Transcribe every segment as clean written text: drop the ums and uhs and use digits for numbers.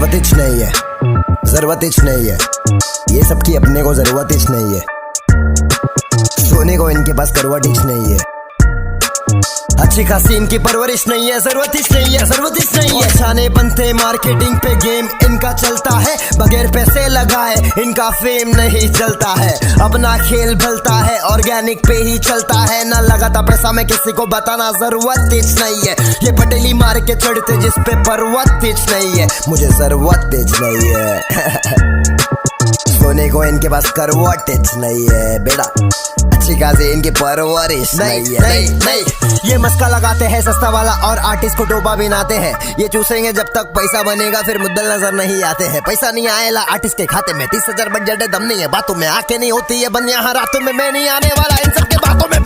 जरूरत ही नहीं है, जरूरत ही नहीं है, ये सबकी अपने को जरूरत ही नहीं है। सोने को इनके पास करवट ही नहीं है, अच्छी खासी इनकी परवरिश नहीं है, जरूरत ही नहीं है, जरूरत ही नहीं है। छाने बनते मार्केटिंग पे गेम इनका चलता है, बगैर पैसे लगाए इनका फेम नहीं चलता है। अपना खेल भलता है, ऑर्गेनिक पे ही चलता है, ना लगाता पैसा मैं किसी को बताना जरूरत ही नहीं है। ये पटेली मार के चढ़ते जिस पे पर्वत ही नहीं है, मुझे जरूरत ही नहीं है। सोने को इनके पास करवट नहीं है बेटा, अच्छी खासी इनकी परवरिश नहीं है। नहीं ये मस्का लगाते हैं सस्ता वाला और आर्टिस्ट को डोबा बिनाते हैं। ये चूसेंगे जब तक पैसा बनेगा, फिर मुद्दल नजर नहीं आते हैं। पैसा नहीं आएगा आर्टिस्ट के खाते में, 30,000 बजट है, दम नहीं है बातों में, आके नहीं होती है बन यहाँ रातों में। मैं नहीं आने वाला इन सबके बातों में,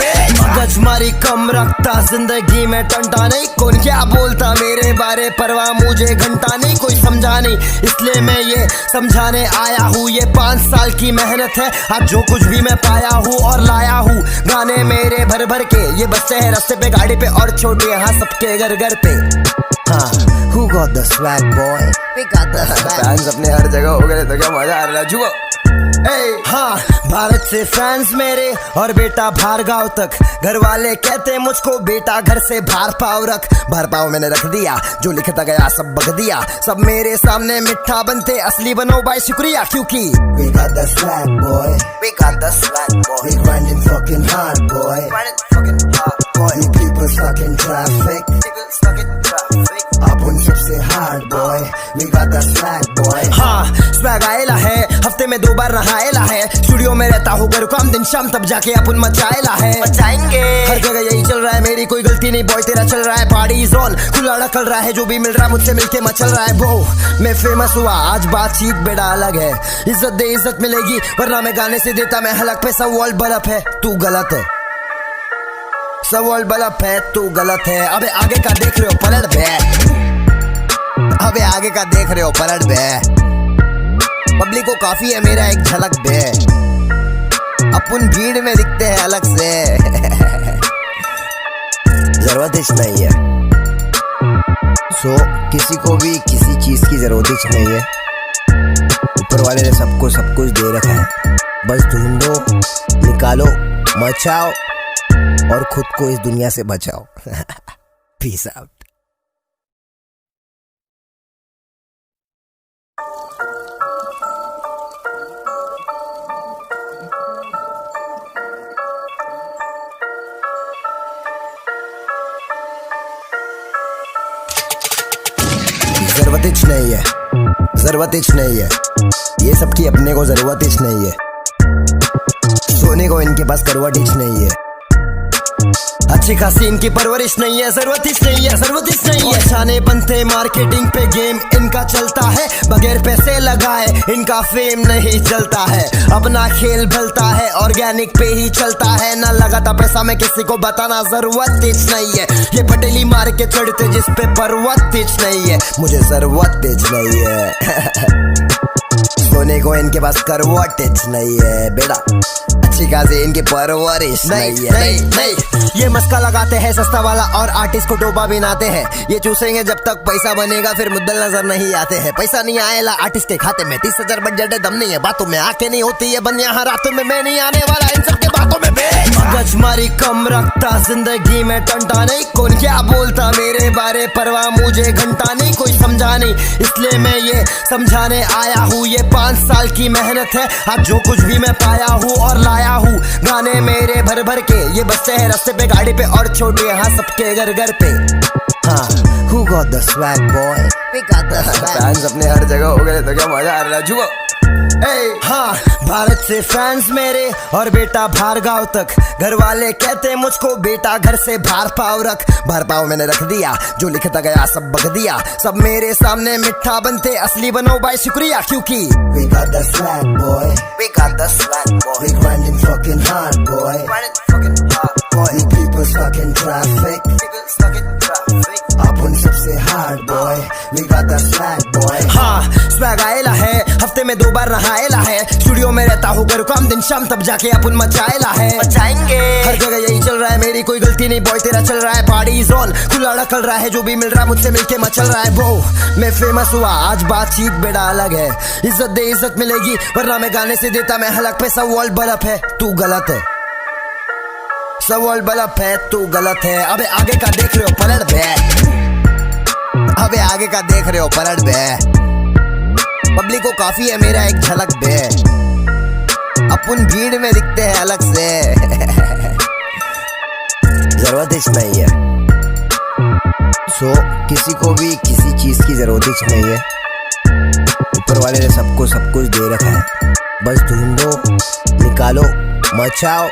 गजमारी कम रखता जिंदगी में टंटा नहीं। कौन क्या बोलता मेरे बारे परवाह मुझे घंटा नहीं, कोई समझा नहीं इसलिए मैं ये समझाने आया हूँ। ये 5 साल की मेहनत है, आज जो कुछ भी मैं पाया हूँ और लाया हूँ, गाने मेरे भर भर के ये बच्चे हैं रास्ते पे गाड़ी पे और छोटे यहाँ सबके घर घर पे। हाँ, who got the swag boy? We got the swag. Fans अपने हर जगह हो गए तो क्या मजा आ रहा है जुआ। हाँ, भारत से फैंस मेरे और बेटा बाहर गाँव तक, घर वाले कहते मुझको बेटा घर से बाहर पाव रख। बाहर पाव मैंने रख दिया, जो लिखता गया सब बग दिया, सब मेरे सामने मिठा बनते असली बनो भाई शुक्रिया, क्योंकि we got the swag boy, we got the swag boy, we grinding fucking hard boy, grinding fucking hard boy, you people stuck in traffic, people stuck in traffic, अपन सबसे hard boy, we got the swag boy। हाँ, swag आएला है, हफ्ते में 2 बार नहाएला है, studio में रहता हूँ घर काम दिन शाम, तब जाके अपन मचाएला है, मचाएंगे। हर जगह यही चल रहा है, मेरी कोई गलती नहीं बॉय, तेरा चल रहा है पार्टी जोन, खुला ढकल रहा है, जो भी मिल रहा है मुझसे मिलके मचल रहा है। वो मैं फेमस हुआ, आज बातचीत बेड़ा अलग है, इज्जत दे इज्जत मिलेगी, वरना मैं गाने से देता मैं हलक पे। सब वर्ल्ड बल्ब है, तू गलत है, सब वर्ल्ड बल्ब है, तू गलत है। अबे आगे का देख रहे हो पलट बे, अबे आगे का देख रहे हो पलट बे, पब्लिक को काफी है मेरा एक झलक बे, अपन भीड़ में दिखते हैं अलग से। जरूरत ही नहीं है, किसी को भी किसी चीज की जरूरत ही नहीं है। ऊपर वाले ने सबको सब कुछ दे रखा है, बस ढूंढो, निकालो, मचाओ और खुद को इस दुनिया से बचाओ। Peace out. जरूरत ही नहीं है, जरूरत ही नहीं है, ये सबकी अपने को जरूरत ही नहीं है। सोने को इनके पास करवट ही नहीं है, अच्छी खासी इनकी परवरिश नहीं है, जरूरत ही नहीं है, जरूरत ही नहीं है। छाने बनते मार्केटिंग पे गेम इनका चलता है, बगैर पैसे लगाए इनका फेम नहीं चलता है। अपना खेल भलता है, ऑर्गेनिक पे ही चलता है, ना लगाता पैसा मैं किसी को बताना जरूरत ही नहीं है। ये पटेली मार के चढ़ते जिस पे पर्वत ही नहीं है, मुझे जरूरत ही नहीं है। सोने को इनके पास करवट नहीं है बेटा, अच्छी खासी इनकी परवरिश नहीं है। नहीं ये मस्का लगाते हैं सस्ता वाला और आर्टिस्ट को डोबा बिनाते हैं। ये चूसेंगे जब तक पैसा बनेगा, फिर मुद्दल नजर नहीं आते हैं। पैसा नहीं आएगा आर्टिस्ट के खाते में, 30,000 बजट है, दम नहीं है बातों में, आके नहीं होती है बन यहाँ रातों में। मैं नहीं आने वाला इन सबके बातों में, गजमारी कम रखता जिंदगी में टंटा नहीं। कौन क्या बोलता मेरे बारे परवाह मुझे घंटा नहीं, कोई समझा नहीं इसलिए मैं ये समझाने आया हूँ। ये 5 साल की मेहनत है, आज जो कुछ भी मैं पाया हूँ और लाया हूँ, गाने मेरे भर भर के ये बच्चे हैं रास्ते पे गाड़ी पे और छोटे यहाँ सबके घर घर पे। हाँ, who got the swag boy? We got the swag. Fans अपने हर जगह हो गए तो क्या मजा आ रहा है जुआ। हाँ, भारत से फैंस मेरे और बेटा बाहर गाँव तक, घर वाले कहते मुझको बेटा घर से बाहर पाव रख। बाहर पाव मैंने रख दिया, जो लिखता गया सब बग दिया, सब मेरे सामने मिठा बनते असली बनो भाई शुक्रिया, क्योंकि we got the swag boy, we got the swag boy, we grinding fucking hard boy, grinding fucking hard boy, you people stuck in traffic, people stuck in traffic, अपन सबसे hard boy, we got the swag boy। हाँ, swag आएला है, हफ्ते में 2 बार नहाएला है, studio में रहता रहता हूँ घर काम दिन शाम, तब जाके अपन मचाएला है, मचाएंगे। हर जगह यही चल रहा है, मेरी कोई गलती नहीं बॉय, तेरा चल रहा है पार्टी जोन, खुला ढकल रहा है, जो भी मिल रहा है मुझसे मिलके मचल रहा है। वो मैं फेमस हुआ, आज बातचीत बेड़ा अलग है, इज्जत दे इज्जत मिलेगी, वरना मैं गाने से देता मैं हलक पे। सब वर्ल्ड बल्ब है, तू गलत है, सब वर्ल्ड बल्ब है, तू गलत है। अबे आगे का देख रहे हो पलट बे, अबे आगे का देख रहे हो पलट बे, पब्लिक को काफी है मेरा एक झलक बे, अपन भीड़ में दिखते हैं अलग से। जरूरत ही नहीं है, सो किसी को भी किसी चीज की जरूरत ही नहीं है, ऊपर वाले ने सबको सब कुछ दे रखा है, बस ढूंढो, निकालो, मचाओ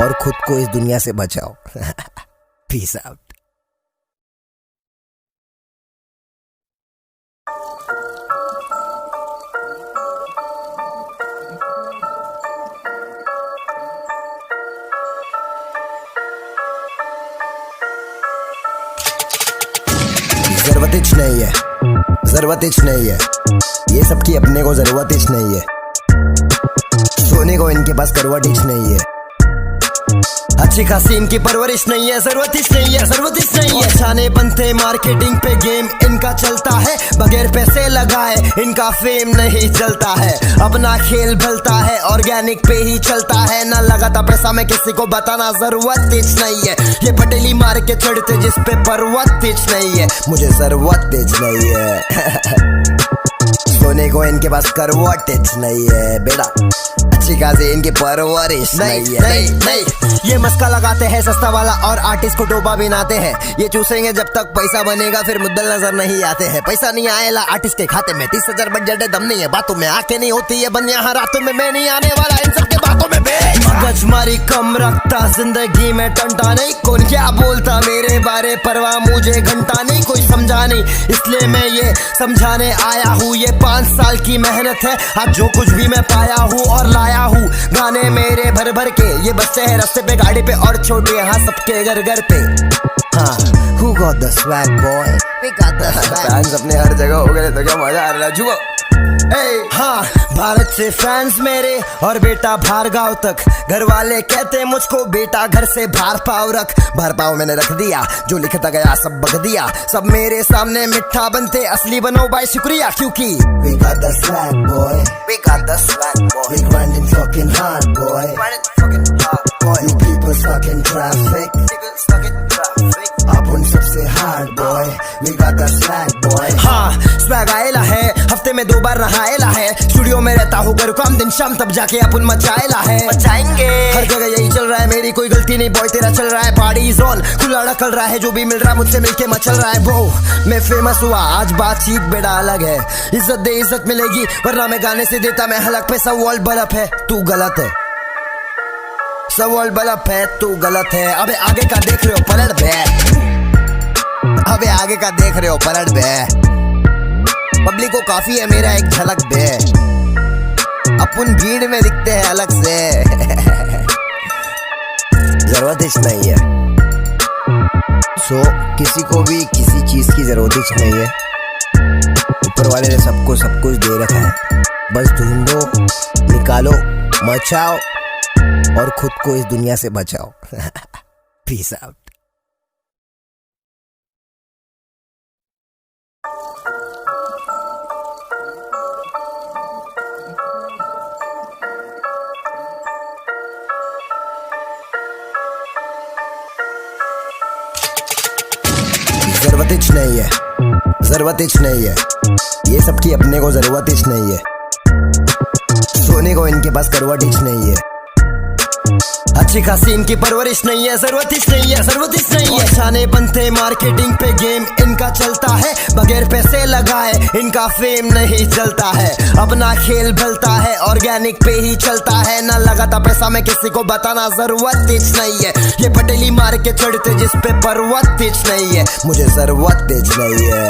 और खुद को इस दुनिया से बचाओ। Peace out. जरूरत ही नहीं है, जरूरत ही नहीं है, ये सबकी अपने को जरूरत ही नहीं है, सोने को इनके पास करवट ही नहीं है, अच्छी खासी इनकी परवरिश नहीं है, जरूरत ही नहीं है, जरूरत ही नहीं है। छाने बनते मार्केटिंग पे गेम इनका चलता है, बगैर पैसे लगाए इनका फेम नहीं चलता है, अपना खेल भलता है, ऑर्गेनिक पे ही चलता है, ना लगाता पैसा मैं किसी को बताना जरूरत ही नहीं है, ये पटेली मार के चढ़ते जिस पे पर्वत ही नहीं है, मुझे जरूरत ही नहीं है। सोने को इनके पास करवट नहीं है बेटा, अच्छी खासी इनकी परवरिश नहीं है। नहीं, ये मस्का लगाते हैं सस्ता वाला और आर्टिस्ट को डोबा बिनाते हैं, ये चूसेंगे जब तक पैसा बनेगा, फिर मुद्दल नजर नहीं आते हैं, पैसा नहीं आएला आर्टिस्ट के खाते में, 30,000 बजट है, दम नहीं है बातों में, आके नहीं होती है बन यहाँ रातों में, मैं नहीं आने वाला इन सबके बातों में। गजमारी कम रखता जिंदगी में टंटा नहीं, कौन क्या बोलता मेरे बारे परवाह मुझे घंटा नहीं, कोई समझा नहीं, इसलिए मैं ये समझाने आया हूँ, ये 5 साल की मेहनत है, आज जो कुछ भी मैं पाया हूँ और लाया हूँ, गाने मेरे भर भर के ये बच्चे हैं रास्ते पे गाड़ी पे और छोटे यहाँ सबके घर घर पे। हाँ, who got the swag boy? We got the swag. Fans अपने हर जगह हो गए तो क्या मजा आ रहा है जुआ। हाँ, भारत से फैंस मेरे और बेटा बाहर गाँव तक, घर वाले कहते मुझको बेटा घर से बाहर पाव रख, बाहर पाव मैंने रख दिया, जो लिखता गया सब बग दिया, सब मेरे सामने मिठा बनते असली बनो भाई शुक्रिया, क्योंकि we got the swag boy, we got the swag boy, we grinding fucking hard boy, grinding fucking hard boy, you people stuck in traffic, people stuck in traffic, अपन सबसे hard boy, we got the swag boy। हाँ, swag आएला है, हफ्ते में 2 बार नहाएला है, studio में रहता हूँ घर काम दिन शाम, तब जाके अपन मचाएला है, मचाएंगे। हर जगह यही चल रहा है, मेरी कोई गलती नहीं बॉय, तेरा चल रहा है पार्टी जोन, खुला ढकल रहा है, जो भी मिल रहा है मुझसे मिलके मचल रहा है। वो मैं फेमस हुआ, आज बातचीत बेड़ा अलग है, इज्जत दे इज्जत मिलेगी, वरना मैं गाने से देता मैं हलक पे। सब वर्ल्ड बल्ब है, तू गलत है, सब वर्ल्ड बल्ब है, तू गलत है। अबे आगे का देख रहे हो पलट बे, अबे आगे का देख रहे हो पलट बे, पब्लिक को काफी है मेरा एक झलक बे, अपन भीड़ में दिखते हैं अलग से। जरूरत ही नहीं है, सो किसी को भी किसी चीज की जरूरत ही नहीं है, ऊपर वाले ने सबको सब कुछ दे रखा है, बस ढूंढो, निकालो, मचाओ और खुद को इस दुनिया से बचाओ। Peace out. जरूरत ही नहीं है, जरूरत ही नहीं है, ये सबकी अपने को जरूरत ही नहीं है, सोने को इनके पास करवट ही नहीं है, अच्छी खासी इनकी परवरिश नहीं है, जरूरत ही नहीं है, जरूरत ही नहीं है। छाने बनते मार्केटिंग पे गेम इनका चलता है, बगैर पैसे लगाए इनका फेम नहीं चलता है, अपना खेल भलता है, ऑर्गेनिक पे ही चलता है, ना लगाता पैसा मैं किसी को बताना जरूरत ही नहीं है, ये पटेली मार के चढ़ते जिस पे पर्वत ही नहीं है, मुझे जरूरत ही नहीं है।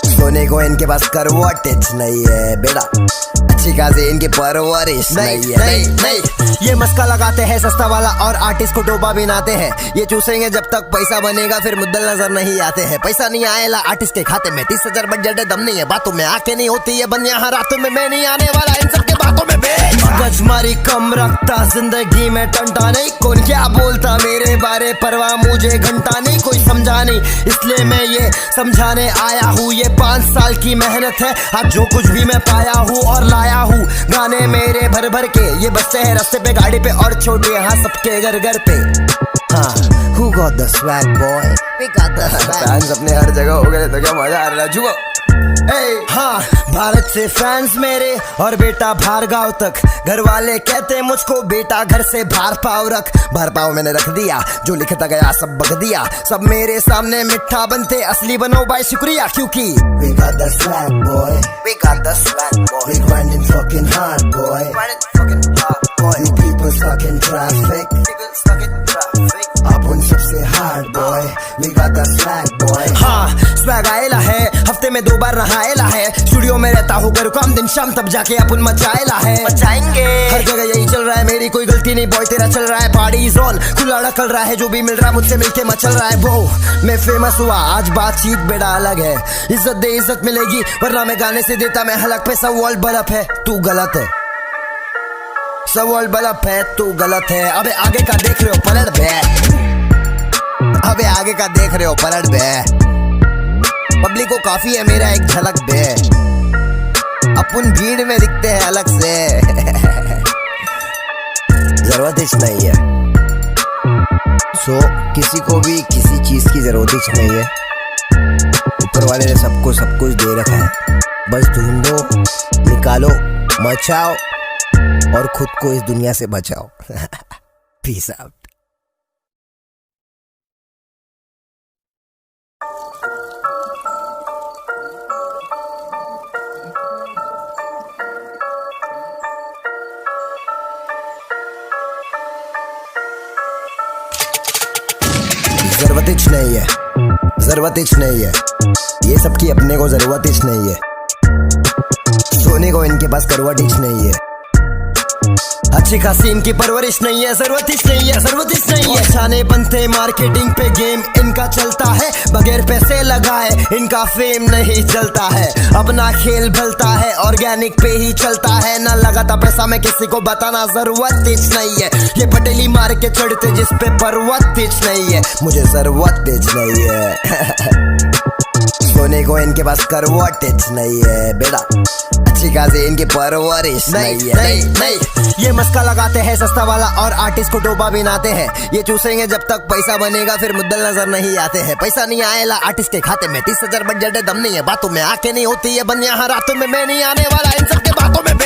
सोने को इनके पास करवट नहीं है बेटा, अच्छी अच्छी खासी इनकी परवरिश नहीं है। नहीं ये मस्का लगाते हैं सस्ता वाला और आर्टिस्ट को डोबा बिनाते हैं। ये चूसेंगे जब तक पैसा बनेगा, फिर मुद्दल नजर नहीं आते हैं। पैसा नहीं आएला आर्टिस्ट के खाते में, 30,000 बजट है, दम नहीं है बातों में, आके नहीं होती है बन यहाँ रातों में। मैं नहीं आने वाला इन सबके बातों में गजमारी कम रखता, जिंदगी में टंटा नहीं। कौन क्या बोलता मेरे बारे परवाह मुझे घंटा नहीं, कोई समझा नहीं, इसलिए मैं ये समझाने आया हूँ। ये 5 साल की मेहनत है, आज जो कुछ भी मैं पाया हूँ और लाया हूँ। गाने मेरे भर भर के ये बच्चे हैं रास्ते पे, गाड़ी पे और छोटे यहाँ सबके घर घर पे। हाँ, who got the swag boy? We got the swag. Fans अपने हर जगह हो गए तो क्या मजा आ रहा है जुबो। हाँ, भारत से फैंस मेरे और बेटा बाहर गाँव तक। घर वाले कहते मुझको बेटा घर से बाहर पाव रख। बाहर पाव मैंने रख दिया, जो लिखता गया सब बग दिया। सब मेरे सामने मिठा बनते, असली बनो भाई शुक्रिया, क्योंकि we got the swag boy, we got the swag boy, we grinding fucking hard boy, grinding fucking hard boy, you people stuck in traffic, people stuck in traffic, अपन सबसे hard boy, we got the swag boy। हाँ, swag आएला है, हफ्ते में 2 बार नहाएला है। Studio में रहता हूँ, करूँ काम दिन शाम, तब जाके अपन मचाएला है। मचाएंगे हर जगह यही चल रहा है, मेरी कोई गलती नहीं बॉय, तेरा चल रहा है पार्टी जोन। खुला ढकल रहा है, जो भी मिल रहा है मुझसे मिलके मचल रहा है। वो मैं फेमस हुआ, आज बातचीत बेड़ा अलग है। इज्जत दे इज्जत मिलेगी, वरना मैं गाने से देता मैं हलक पे। सब वर्ल्ड बल्ब है, तू गलत है, सब वर्ल्ड बल्ब है, तू गलत है। अबे आगे का देख रहे हो पलट बे, अबे आगे का देख रहे हो पलट बे। पब्लिक को काफी है मेरा एक झलक बे, अपन भीड़ में दिखते हैं अलग से। जरूरत ही नहीं है, किसी को भी किसी चीज की जरूरत ही नहीं है। ऊपर वाले ने सबको सब कुछ दे रखा है, बस ढूंढो, निकालो, मचाओ और खुद को इस दुनिया से बचाओ। Peace out. जरूरत ही नहीं है, जरूरत ही नहीं है, ये सबकी अपने को जरूरत ही नहीं है। सोने को इनके पास करवट ही नहीं है, अच्छी खासी इनकी परवरिश नहीं है। जरूरत ही नहीं है, जरूरत ही नहीं है। छाने बनते मार्केटिंग पे गेम इनका चलता है, बगैर पैसे लगाए इनका फेम नहीं चलता है। अपना खेल भलता है, ऑर्गेनिक पे ही चलता है, ना लगाता पैसा मैं किसी को बताना जरूरत ही नहीं है। ये पटेली मार के चढ़ते जिस पे पर्वत ही नहीं है, मुझे जरूरत ही नहीं है। सोने को इनके पास करवट नहीं है बेटा, अच्छी खासी इनकी परवरिश नहीं है। नहीं ये मस्का लगाते हैं सस्ता वाला और आर्टिस्ट को डोबा बिनाते हैं। ये चूसेंगे जब तक पैसा बनेगा, फिर मुद्दल नजर नहीं आते हैं। पैसा नहीं आएला आर्टिस्ट के खाते में, 30,000 बजट है, दम नहीं है बातों में, आके नहीं होती है बन यहाँ रातों में। मैं नहीं आने वाला इन सबके बातों में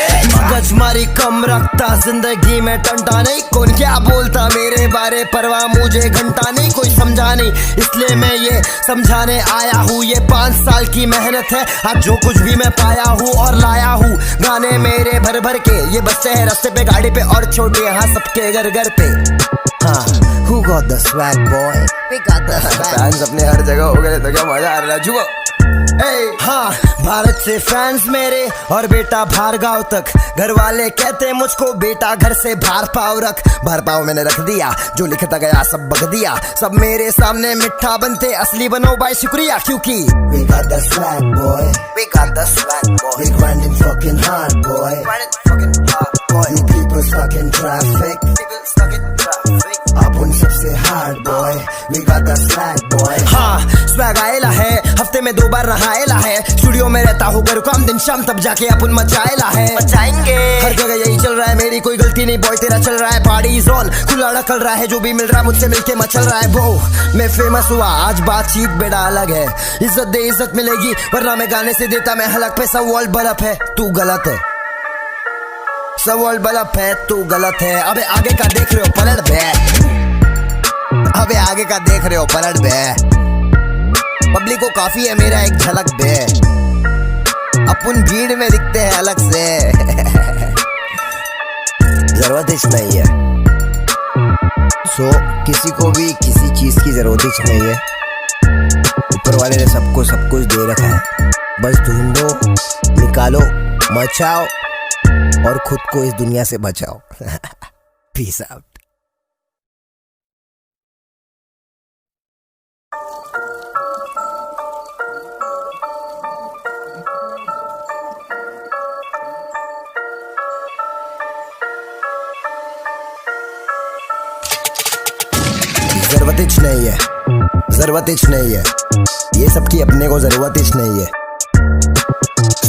गजमारी कम रखता, जिंदगी में टंटा नहीं। कौन क्या बोलता मेरे बारे परवाह मुझे घंटा नहीं, कोई समझा नहीं, इसलिए मैं ये समझाने आया हूँ। ये 5 साल की मेहनत है, आज जो कुछ भी मैं पाया हूँ और लाया हूँ। गाने मेरे भर भर के ये बच्चे हैं रास्ते पे, गाड़ी पे और छोटे यहाँ सबके घर घर पे। हाँ, who got the swag boy? We got the swag. Fans अपने हर जगह हो गए तो क्या मजा आ रहा है जुबो। हाँ, भारत से फैंस मेरे और बेटा बाहर गाँव तक। घर वाले कहते मुझको बेटा घर से बाहर पाव रख। बाहर पाव मैंने रख दिया, जो लिखता गया सब बग दिया। सब मेरे सामने मिठा बनते, असली बनो भाई शुक्रिया, क्योंकि we got the swag boy, we got the swag boy, we grinding fucking hard boy, grinding fucking hard boy, you people stuck in traffic, people stuck in traffic, अपन सबसे hard boy, we got the swag boy। हाँ, swag आएला है, हफ्ते में 2 बार नहाएला है। Studio में रहता हूँ, करूँ काम दिन शाम, तब जाके अपन मचाएला है। मचाएंगे हर जगह यही चल रहा है, मेरी कोई गलती नहीं बॉय, तेरा चल रहा है पार्टी जोन। खुला ढकल रहा है, जो भी मिल रहा है मुझसे मिलके मचल रहा है। वो मैं फेमस हुआ, आज बातचीत बेड़ा अलग है। इज्जत दे इज्जत मिलेगी, वरना मैं गाने से देता मैं हलक पे। सब वर्ल्ड बल्ब है, तू गलत है, सब वर्ल्ड बल्ब है, तू गलत है। अबे आगे का देख रहे हो पलट बे, अबे आगे का देख रहे हो पलट बे। पब्लिक को काफी है मेरा एक झलक बे, अपन भीड़ में दिखते हैं अलग से। जरूरत ही नहीं है, किसी को भी किसी चीज की जरूरत ही नहीं है। ऊपर वाले ने सबको सब कुछ दे रखा है, बस ढूंढो, निकालो, मचाओ और खुद को इस दुनिया से बचाओ। Peace out. जरूरत ही नहीं है, जरूरत ही नहीं है, ये सबकी अपने को जरूरत ही नहीं है।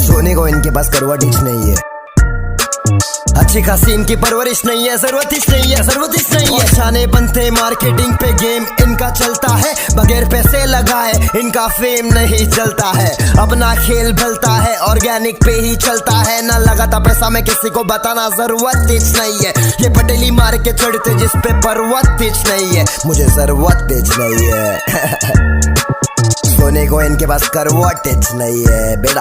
सोने को इनके पास करवट ही नहीं है। अच्छी खासी इनकी परवरिश नहीं है, जरूरत ही नहीं है, जरूरत ही नहीं है। छाने बनते मार्केटिंग पे गेम इनका चलता है, बगैर पैसे लगाए इनका फेम नहीं चलता है। अपना खेल भलता है, ऑर्गेनिक पे ही चलता है, ना लगाता पैसा में किसी को बताना जरूरत ही नहीं है। ये पटेली मार के चढ़ते जिस पे पर्वत ही नहीं है, मुझे जरूरत ही नहीं है। सोने को इनके पास करवट नहीं है बेटा,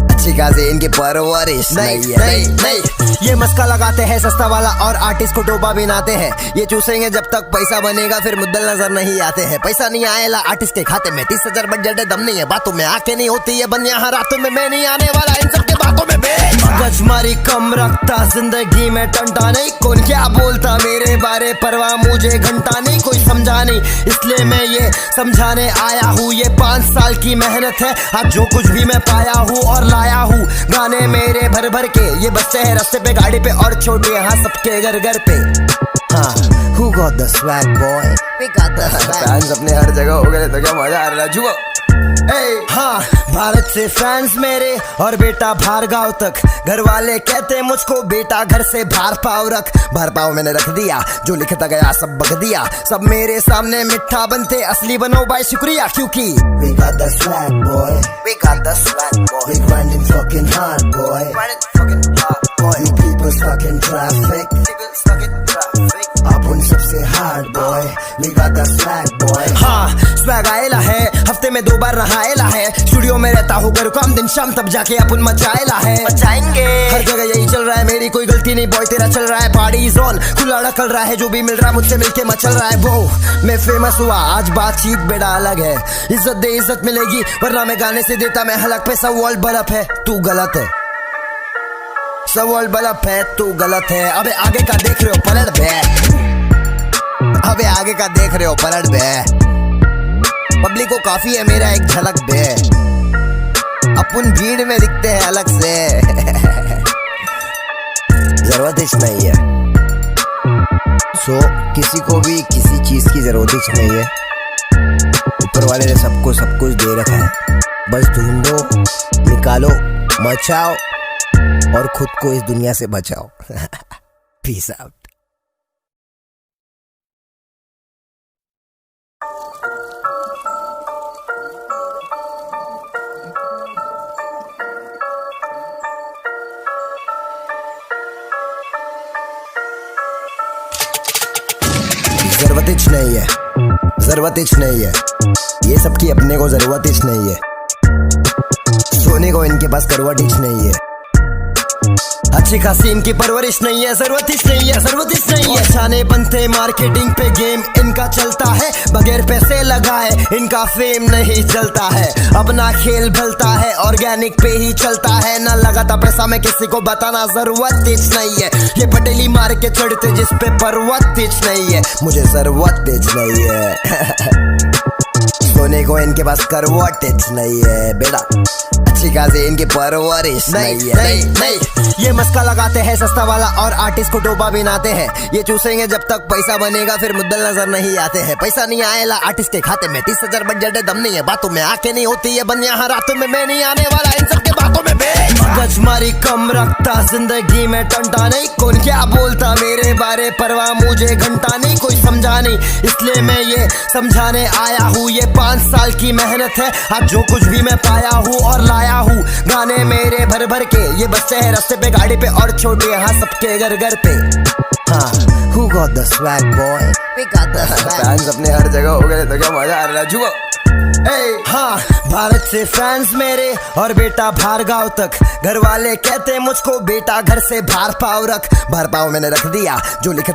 अच्छी खासी इनकी परवरिश नहीं है। नहीं, ये मस्का लगाते हैं सस्ता वाला और आर्टिस्ट को डोबा बिनाते हैं। ये चूसेंगे जब तक पैसा बनेगा, फिर मुद्दल नजर नहीं आते हैं। पैसा नहीं आएला आर्टिस्ट के खाते में, 30,000 बजट है, दम नहीं है बातों में, आके नहीं होती है बन यहाँ रातों में। मैं नहीं आने वाला इन सबके बातों में। मगज मारी कम रखता, जिंदगी में टंटा नहीं। कौन क्या बोलता मेरे बारे, परवाह मुझे घंटा नहीं। कोई समझा नहीं, इसलिए मैं ये समझाने आया हूँ। ये 5 साल की मेहनत है, आज जो कुछ भी मैं पाया हूँ और लाया हूँ। गाने मेरे भर भर के ये बच्चे हैं रास्ते पे, गाड़ी पे और छोटे यहाँ सबके घर घर पे। हाँ, who got the swag boy? We got the swag. Fans अपने हर जगह हो गए तो क्या मजा आ रहा जुआ। हाँ, भारत से फैंस मेरे और बेटा बाहर गाँव तक। घर वाले कहते मुझको बेटा घर से बाहर पाव रख। बाहर पाव मैंने रख दिया, जो लिखता गया सब बक दिया। सब मेरे सामने मिठा बनते, असली बनो भाई शुक्रिया। क्योंकि we got the swag boy, we got the swag boy, we grinding fucking hard boy, grinding fucking hard boy. You people stuck in traffic, people stuck in traffic. अपन सबसे hard boy, we got the swag boy. हाँ, swag आएला है, हफ्ते में 2 बार नहाएला है। Studio में रहता हूँ घर काम दिन शाम, तब जाके अपन मचाएला है। मचाएंगे हर जगह यही चल रहा है, मेरी कोई गलती नहीं बॉय, तेरा चल रहा है पार्टी जोन। खुला ढकल रहा है, जो भी मिल रहा है मुझसे मिलके मचल रहा है। वो मैं फेमस हुआ, आज बातचीत बेटा अलग है। इज्जत दे इज्जत मिलेगी, वरना मैं गाने से देता मैं हलक पे। सब वर्ल्ड बल्ब है, तू गलत है। सब वर्ल्ड बल्ब है, तू गलत है। अबे आगे का देख रहे हो पलट बे, अबे आगे का देख रहे हो पलट बे। पब्लिक को काफी है मेरा एक झलक बे, अपन भीड़ में दिखते हैं अलग से। जरूरत ही नहीं है, सो किसी को भी किसी चीज की जरूरत ही नहीं है। ऊपर वाले ने सबको सब कुछ दे रखा है, बस ढूंढो, निकालो, मचाओ और खुद को इस दुनिया से बचाओ। Peace out. जरूरत ही नहीं है, जरूरत ही नहीं है, ये सबकी अपने को जरूरत ही नहीं है। सोने को इनके पास करवट ही नहीं है। अच्छी खासी इनकी परवरिश नहीं है, जरूरत ही नहीं है, जरूरत ही नहीं है। छाने बनते मार्केटिंग पे गेम इनका चलता है, बगैर पैसे लगाए इनका फेम नहीं चलता है। अपना खेल भलता है, ऑर्गेनिक पे ही चलता है, ना लगाता पैसा में किसी को बताना जरूरत ही नहीं है। ये पटेली मार के चढ़ते जिस पे पर्वत ही नहीं है, मुझे जरूरत ही नहीं है। सोने को इनके पास करवट नहीं है बेटा, अच्छी खासी इनकी परवरिश नहीं है। नहीं, ये मस्का लगाते हैं सस्ता वाला और आर्टिस्ट को डोबा बिनाते हैं। ये चूसेंगे जब तक पैसा बनेगा, फिर मुद्दल नजर नहीं आते हैं। पैसा नहीं आएला आर्टिस्ट के खाते में, 30,000 बजट है, दम नहीं है बातों में, आके नहीं होती है बन यहाँ रातों में। मैं नहीं आने वाला इन सबके बातों में। मगज मारी कम रखता, जिंदगी में टंटा नहीं। कौन क्या बोलता मेरे बारे, परवाह मुझे घंटा नहीं। कोई समझा नहीं, इसलिए मैं ये समझाने आया हूँ। ये 5 साल की मेहनत है, आज जो कुछ भी मैं पाया हूँ और लाया हूँ। गाने मेरे भर भर के ये बच्चे हैं रास्ते पे, गाड़ी पे और छोटे यहाँ सबके घर घर पे। हाँ, who got the swag boy? We got the swag. Fans अपने हर जगह हो गए तो क्या मजा आ रहा जुआ। हाँ, भारत से फैंस मेरे और बेटा बाहर गाँव तक। घर वाले कहते मुझको बेटा घर से बाहर पाव रख। बाहर पाव मैंने रख दिया, जो लिखता